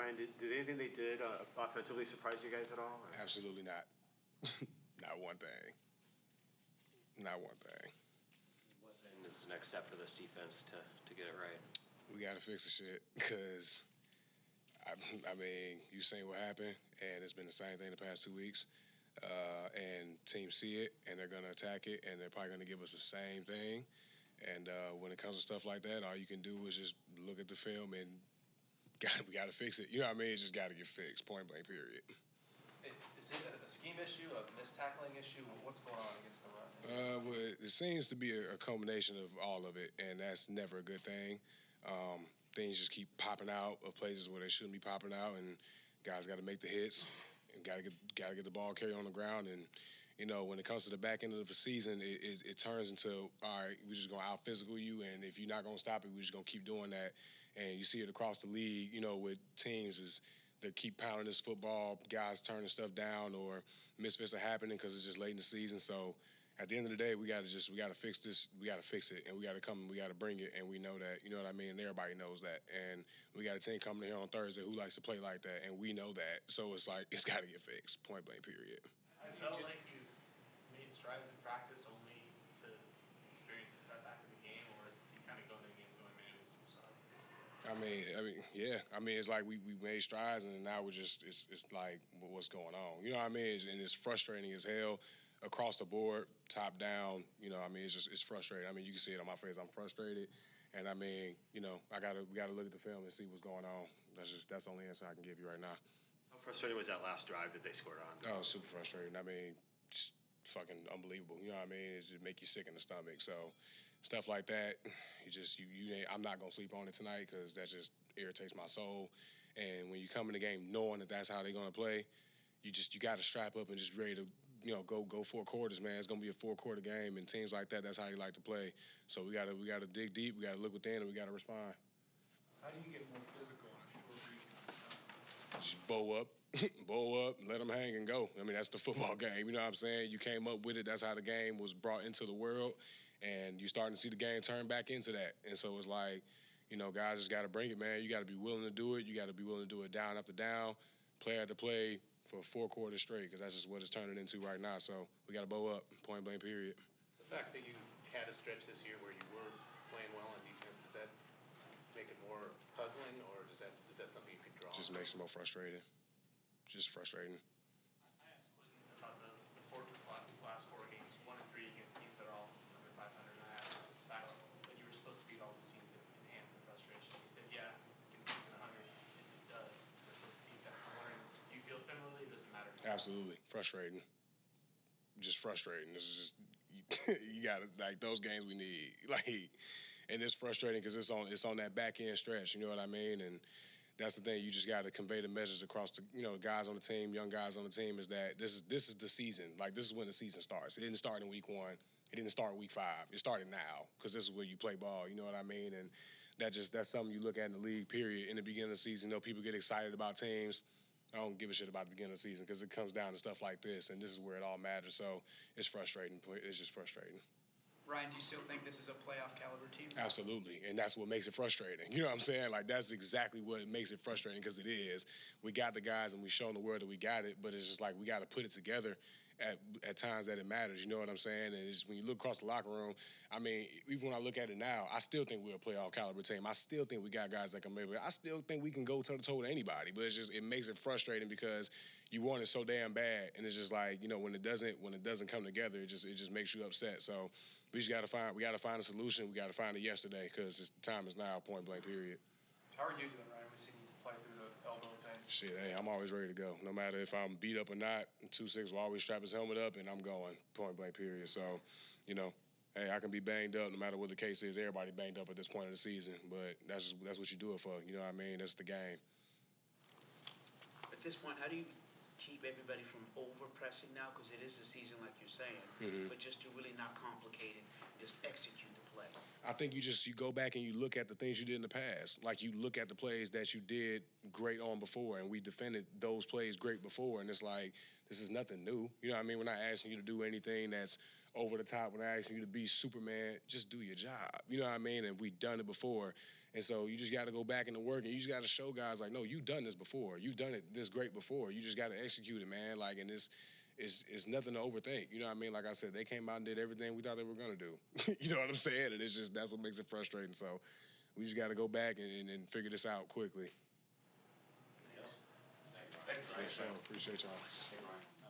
Ryan, did anything they did offensively surprise you guys at all? Or? Absolutely not. Not one thing. Not one thing. What then is the next step for this defense to get it right? We got to fix the shit because, I mean, you've seen what happened, and it's been the same thing the past 2 weeks. And teams see it, and they're going to attack it, and they're probably going to give us the same thing. And when it comes to stuff like that, all you can do is just look at the film and we got to fix it. You know what I mean? It just got to get fixed, point blank, period. Is it a scheme issue, a missed tackling issue? What's going on against the run? Well, it seems to be a combination of all of it, and that's never a good thing. Things just keep popping out of places where they shouldn't be popping out, and guys got to make the hits and got to get the ball carried on the ground. And you know, when it comes to the back end of the season, it turns into, all right, we're just going to out-physical you, and if you're not going to stop it, we're just going to keep doing that. And you see it across the league, you know, with teams is they keep pounding this football, guys turning stuff down, or misfits are happening because it's just late in the season. So at the end of the day, we got to fix this. We got to fix it, and we got to bring it, and we know that. You know what I mean? And everybody knows that. And we got a team coming in here on Thursday who likes to play like that, and we know that. So it's like it's got to get fixed, point blank, period. I felt like you've made strides in practice only to experience a setback in the game, or is you kind of going to the game going, man, it was sorry. Yeah. I mean, it's like we made strides, and now we're just it's like what's going on? You know what I mean? And it's frustrating as hell across the board, top down. You know, I mean, it's frustrating. I mean, you can see it on my face. I'm frustrated, and I mean, you know, we got to look at the film and see what's going on. That's the only answer I can give you right now. How frustrating was that last drive that they scored on? Oh, super frustrating. I mean, just fucking unbelievable. You know what I mean? It just make you sick in the stomach. So stuff like that, I'm not gonna sleep on it tonight because that just irritates my soul. And when you come in the game knowing that that's how they're gonna play, you got to strap up and just ready to, you know, go 4 quarters, man. It's gonna be a 4-quarter game, and teams like that's how they like to play. So we gotta dig deep. We gotta look within, and we gotta respond. How do you get more physical on a short week? Just bow up, let them hang and go. I mean, that's the football game. You know what I'm saying? You came up with it. That's how the game was brought into the world. And you're starting to see the game turn back into that. And so it's like, you know, guys just got to bring it, man. You got to be willing to do it. You got to be willing to do it down after down, play after play for 4 quarters straight, because that's just what it's turning into right now. So we got to bow up, point blank, period. The fact that you had a stretch this year where you were playing well on defense, does that make it more puzzling, or is that something you could draw on? Just makes it more frustrating. Just frustrating. I asked Quentin about these last 4 games, 1 and 3 against teams that are all under 500. And I asked just the fact that you were supposed to beat all these teams in hand for frustration. He said, yeah, you can beat 100. It does. We're supposed to beat that. I'm wondering, do you feel similarly, or does it matter? Absolutely. Frustrating. Just frustrating. This is just, you got to, like, those games we need. Like, and it's frustrating because it's on that back end stretch, you know what I mean? And that's the thing. You just got to convey the message across the, you know, guys on the team, young guys on the team, is that this is the season. Like, this is when the season starts. It didn't start in week 1. It didn't start week 5. It started now, because this is where you play ball. You know what I mean? And that's something you look at in the league, period. In the beginning of the season, you know, people get excited about teams. I don't give a shit about the beginning of the season because it comes down to stuff like this, and this is where it all matters. So it's frustrating. It's just frustrating. Ryan, do you still think this is a playoff caliber team? Absolutely, and that's what makes it frustrating. You know what I'm saying? Like, that's exactly what makes it frustrating, because it is. We got the guys, and we've shown the world that we got it, but it's just like we got to put it together at times that it matters. You know what I'm saying? And it's, when you look across the locker room, I mean, even when I look at it now, I still think we're a playoff caliber team. I still think we got guys that can make it. I still think we can go toe-to-toe with anybody, but it's just, it makes it frustrating because you want it so damn bad, and it's just like, you know, when it doesn't come together, it just makes you upset. So we got to find a solution. We got to find it yesterday, because the time is now, point blank, period. How are you doing, Ryan? We've seen you play through the elbow thing. Shit, hey, I'm always ready to go. No matter if I'm beat up or not, 2-6 will always strap his helmet up, and I'm going, point blank, period. So, you know, hey, I can be banged up no matter what the case is. Everybody banged up at this point of the season, but that's what you do it for. You know what I mean? That's the game. At this point, how do you keep everybody from over-pressing now? Because it is a season, like you're saying, but just to really not complicate it, just execute the play. I think you go back and you look at the things you did in the past. Like, you look at the plays that you did great on before, and we defended those plays great before, and it's like, this is nothing new. You know what I mean? We're not asking you to do anything that's over the top when they're asking you to be Superman. Just do your job. You know what I mean? And we've done it before. And so you just got to go back into work, and you just got to show guys, like, no, you've done this before. You've done it this great before. You just got to execute it, man. Like, and this is nothing to overthink. You know what I mean? Like I said, they came out and did everything we thought they were going to do. You know what I'm saying? And it's just, that's what makes it frustrating. So we just got to go back and figure this out quickly. Thank you, Ryan. Appreciate y'all.